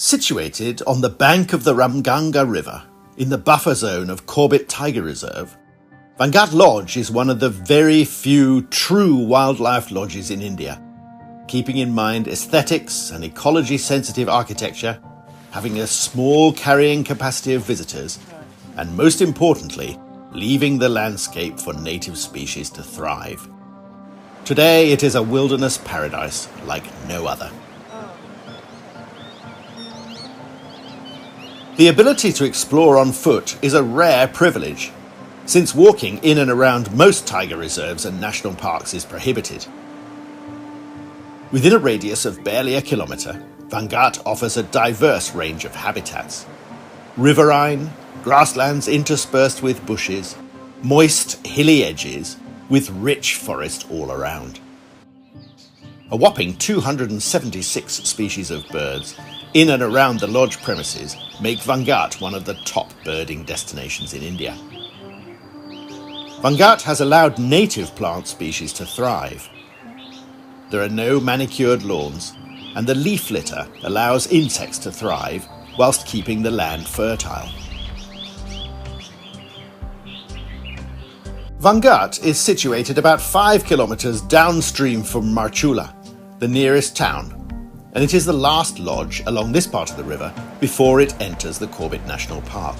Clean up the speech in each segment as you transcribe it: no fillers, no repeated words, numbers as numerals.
Situated on the bank of the Ramganga River, in the buffer zone of Corbett Tiger Reserve, Vanghat Lodge is one of the very few true wildlife lodges in India, keeping in mind aesthetics and ecology-sensitive architecture, having a small carrying capacity of visitors, and most importantly, leaving the landscape for native species to thrive. Today it is a wilderness paradise like no other. The ability to explore on foot is a rare privilege, since walking in and around most tiger reserves and national parks is prohibited. Within a radius of barely a kilometre, Vanghat offers a diverse range of habitats. Riverine, grasslands interspersed with bushes, moist, hilly edges, with rich forest all around. A whopping 276 species of birds in and around the lodge premises make Vanghat one of the top birding destinations in India. Vanghat has allowed native plant species to thrive. There are no manicured lawns, and the leaf litter allows insects to thrive whilst keeping the land fertile. Vanghat is situated about 5 kilometres downstream from Marchula, the nearest town, and it is the last lodge along this part of the river before it enters the Corbett National Park.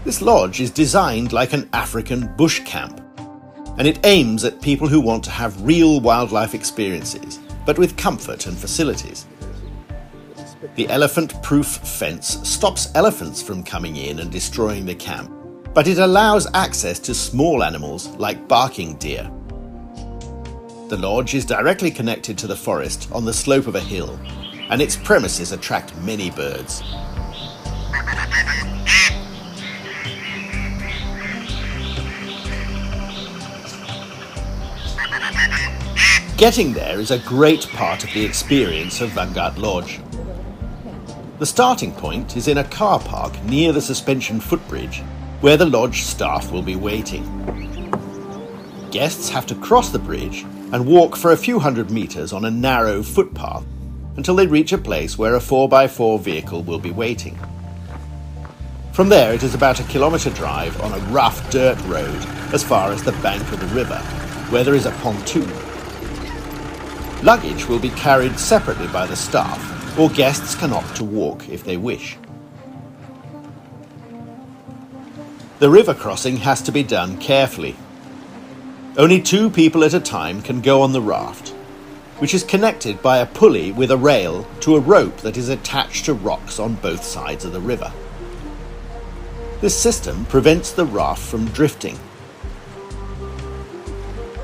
This lodge is designed like an African bush camp, and it aims at people who want to have real wildlife experiences, but with comfort and facilities. The elephant-proof fence stops elephants from coming in and destroying the camp, but it allows access to small animals like barking deer. The lodge is directly connected to the forest on the slope of a hill, and its premises attract many birds. Getting there is a great part of the experience of Vanghat Lodge. The starting point is in a car park near the suspension footbridge, where the lodge staff will be waiting. Guests have to cross the bridge and walk for a few hundred metres on a narrow footpath until they reach a place where a 4x4 vehicle will be waiting. From there it is about a kilometre drive on a rough dirt road as far as the bank of the river, where there is a pontoon. Luggage will be carried separately by the staff, or guests can opt to walk if they wish. The river crossing has to be done carefully. Only 2 people at a time can go on the raft, which is connected by a pulley with a rail to a rope that is attached to rocks on both sides of the river. This system prevents the raft from drifting.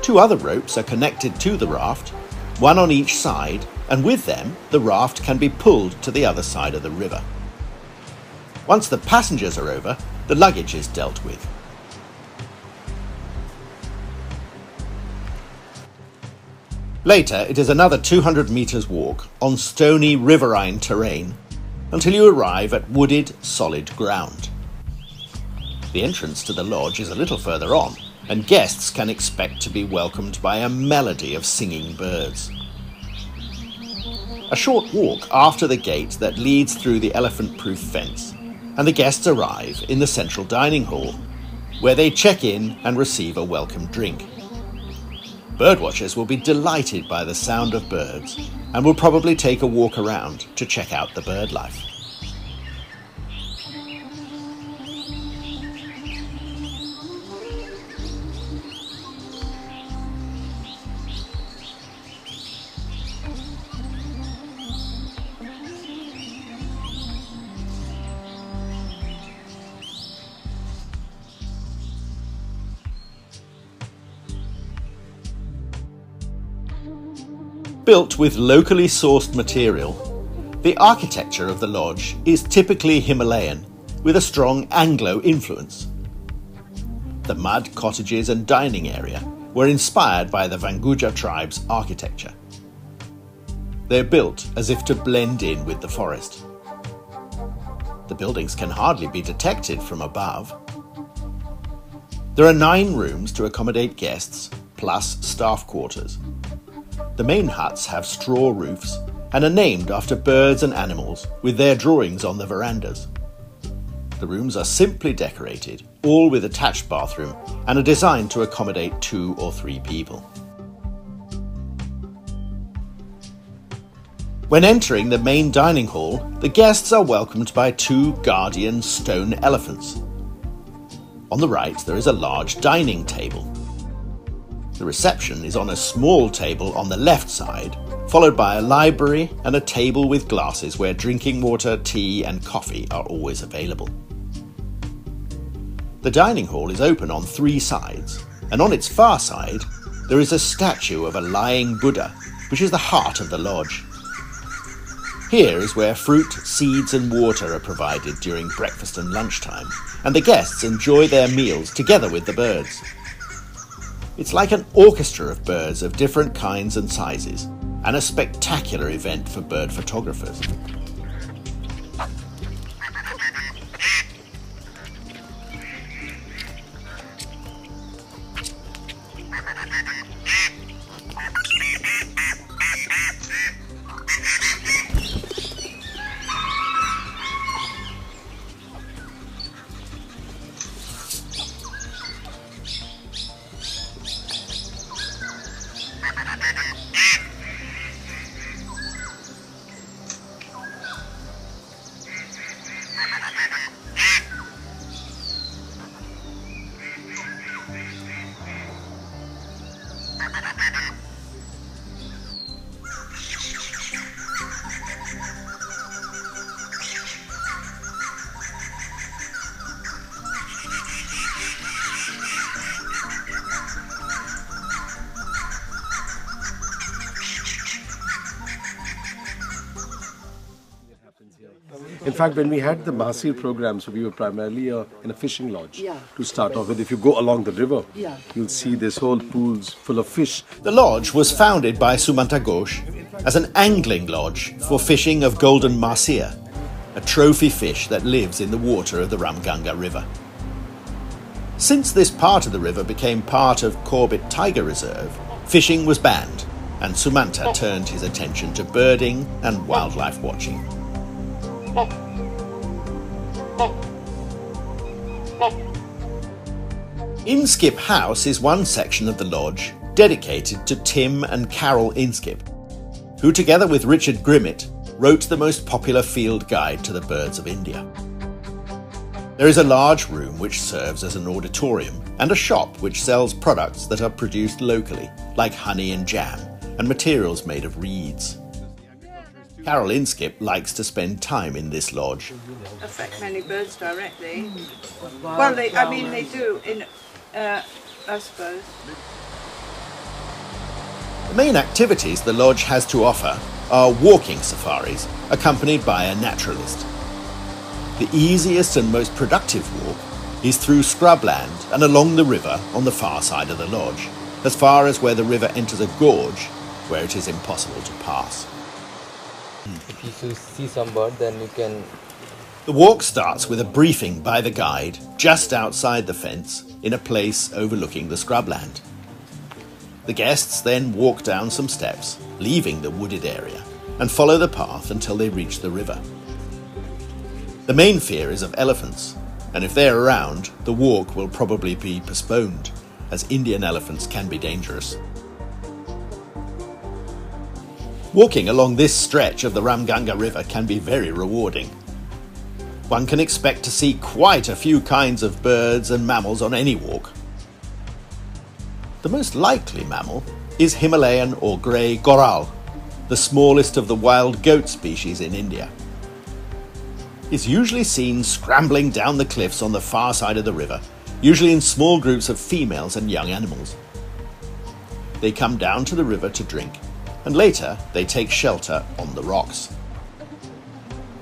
2 other ropes are connected to the raft, one on each side, and with them the raft can be pulled to the other side of the river. Once the passengers are over, the luggage is dealt with. Later, it is another 200 metres walk on stony riverine terrain until you arrive at wooded, solid ground. The entrance to the lodge is a little further on, and guests can expect to be welcomed by a melody of singing birds. A short walk after the gate that leads through the elephant-proof fence, and the guests arrive in the central dining hall, where they check in and receive a welcome drink. Birdwatchers will be delighted by the sound of birds and will probably take a walk around to check out the bird life. Built with locally sourced material, the architecture of the lodge is typically Himalayan with a strong Anglo influence. The mud cottages and dining area were inspired by the Vanguja tribe's architecture. They're built as if to blend in with the forest. The buildings can hardly be detected from above. There are 9 rooms to accommodate guests, plus staff quarters. The main huts have straw roofs, and are named after birds and animals with their drawings on the verandas. The rooms are simply decorated, all with attached bathroom, and are designed to accommodate 2 or 3 people. When entering the main dining hall, the guests are welcomed by 2 guardian stone elephants. On the right, there is a large dining table. The reception is on a small table on the left side, followed by a library and a table with glasses where drinking water, tea and coffee are always available. The dining hall is open on 3 sides, and on its far side there is a statue of a lying Buddha, which is the heart of the lodge. Here is where fruit, seeds and water are provided during breakfast and lunchtime, and the guests enjoy their meals together with the birds. It's like an orchestra of birds of different kinds and sizes, and a spectacular event for bird photographers. In fact, when we had the Mahasir program, so we were primarily in a fishing lodge to start off with. If you go along the river, you'll see this whole pools full of fish. The lodge was founded by Sumanta Ghosh as an angling lodge for fishing of golden mahseer, a trophy fish that lives in the water of the Ramganga River. Since this part of the river became part of Corbett Tiger Reserve, fishing was banned, and Sumanta turned his attention to birding and wildlife watching. Inskip House is one section of the lodge dedicated to Tim and Carol Inskip, who together with Richard Grimmett wrote the most popular field guide to the birds of India. There is a large room which serves as an auditorium and a shop which sells products that are produced locally, like honey and jam, and materials made of reeds. Carol Inskip likes to spend time in this lodge. Affect many birds directly. Well, they do, I suppose. The main activities the lodge has to offer are walking safaris, accompanied by a naturalist. The easiest and most productive walk is through scrubland and along the river on the far side of the lodge, as far as where the river enters a gorge where it is impossible to pass. If you see some bird, then you can... The walk starts with a briefing by the guide just outside the fence in a place overlooking the scrubland. The guests then walk down some steps, leaving the wooded area, and follow the path until they reach the river. The main fear is of elephants, and if they're around, the walk will probably be postponed, as Indian elephants can be dangerous. Walking along this stretch of the Ramganga River can be very rewarding. One can expect to see quite a few kinds of birds and mammals on any walk. The most likely mammal is Himalayan or grey goral, the smallest of the wild goat species in India. It's usually seen scrambling down the cliffs on the far side of the river, usually in small groups of females and young animals. They come down to the river to drink, and later they take shelter on the rocks.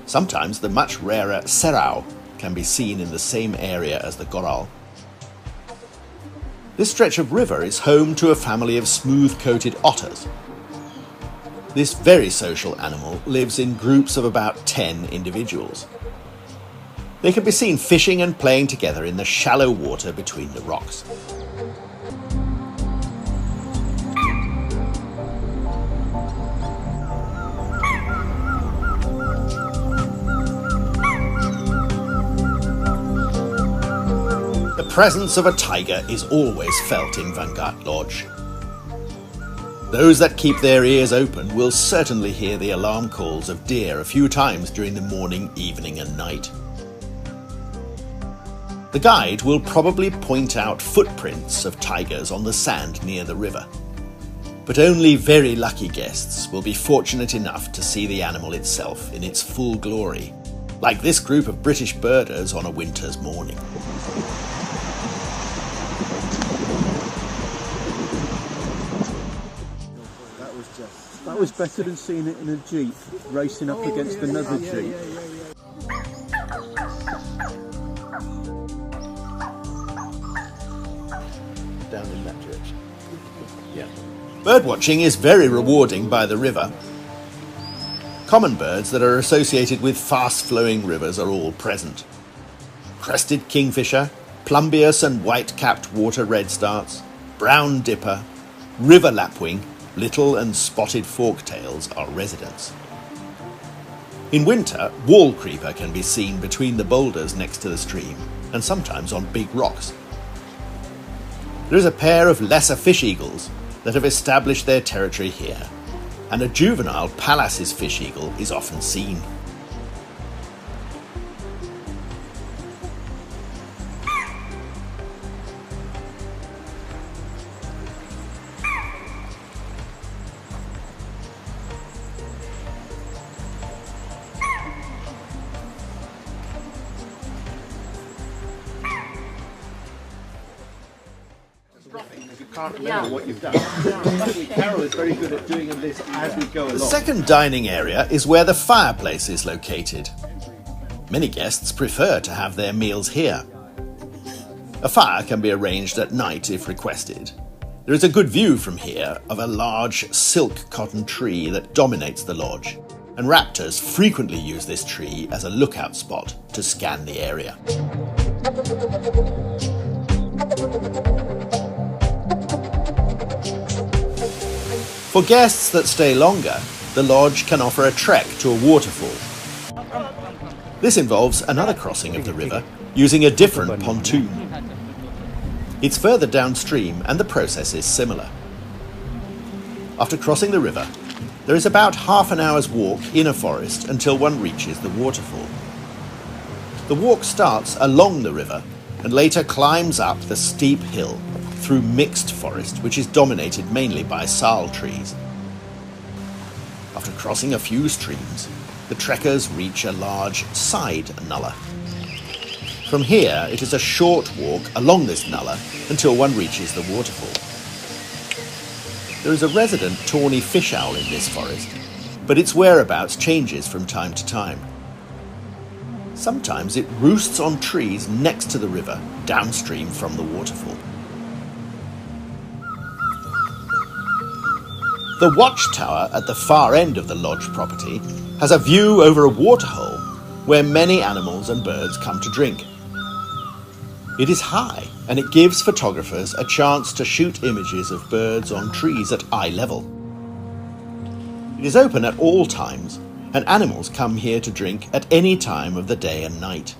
Sometimes the much rarer serau can be seen in the same area as the goral. This stretch of river is home to a family of smooth-coated otters. This very social animal lives in groups of about 10 individuals. They can be seen fishing and playing together in the shallow water between the rocks. presence of a tiger is always felt in Vanghat Lodge. Those that keep their ears open will certainly hear the alarm calls of deer a few times during the morning, evening and night. The guide will probably point out footprints of tigers on the sand near the river, but only very lucky guests will be fortunate enough to see the animal itself in its full glory, like this group of British birders on a winter's morning. That was better than seeing it in a Jeep racing up against another Jeep. Down in that direction. Yeah. Birdwatching is very rewarding by the river. Common birds that are associated with fast-flowing rivers are all present. Crested kingfisher, plumbeous and white-capped water redstarts, brown dipper, river lapwing, little and spotted forktails are residents. In winter, wall creeper can be seen between the boulders next to the stream and sometimes on big rocks. There is a pair of lesser fish eagles that have established their territory here, and a juvenile Pallas's fish eagle is often seen. Can't remember what you've done. Luckily, Carol is very good at doing this as we go along. The second dining area is where the fireplace is located. Many guests prefer to have their meals here. A fire can be arranged at night if requested. There is a good view from here of a large silk cotton tree that dominates the lodge, and raptors frequently use this tree as a lookout spot to scan the area. For guests that stay longer, the lodge can offer a trek to a waterfall. This involves another crossing of the river using a different pontoon. It's further downstream and the process is similar. After crossing the river, there is about half an hour's walk in a forest until one reaches the waterfall. The walk starts along the river and later climbs up the steep hill through mixed forest, which is dominated mainly by sal trees. After crossing a few streams, the trekkers reach a large side nullah. From here, it is a short walk along this nullah until one reaches the waterfall. There is a resident tawny fish owl in this forest, but its whereabouts changes from time to time. Sometimes it roosts on trees next to the river, downstream from the waterfall. The watchtower at the far end of the lodge property has a view over a waterhole where many animals and birds come to drink. It is high and it gives photographers a chance to shoot images of birds on trees at eye level. It is open at all times and animals come here to drink at any time of the day and night.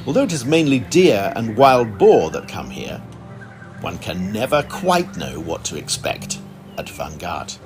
Although it is mainly deer and wild boar that come here, one can never quite know what to expect at Vanghat.